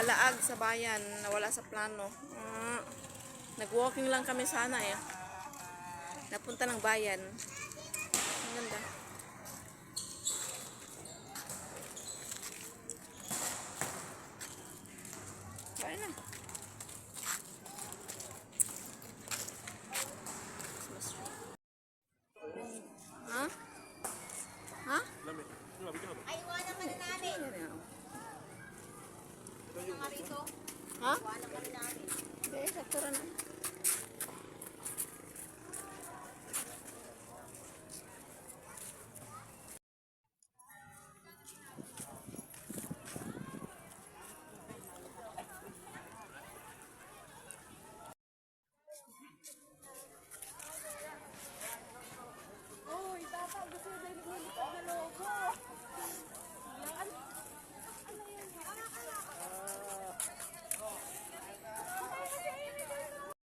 Alaag sa bayan, nawala sa plano. Nag-walking lang kami sana eh. Napunta ng bayan. Ang ganda. Kain na. Ha? Ha? Ay, iwanan ka na namin. Ha? Iwanan ka na namin. Hindi, sakto na.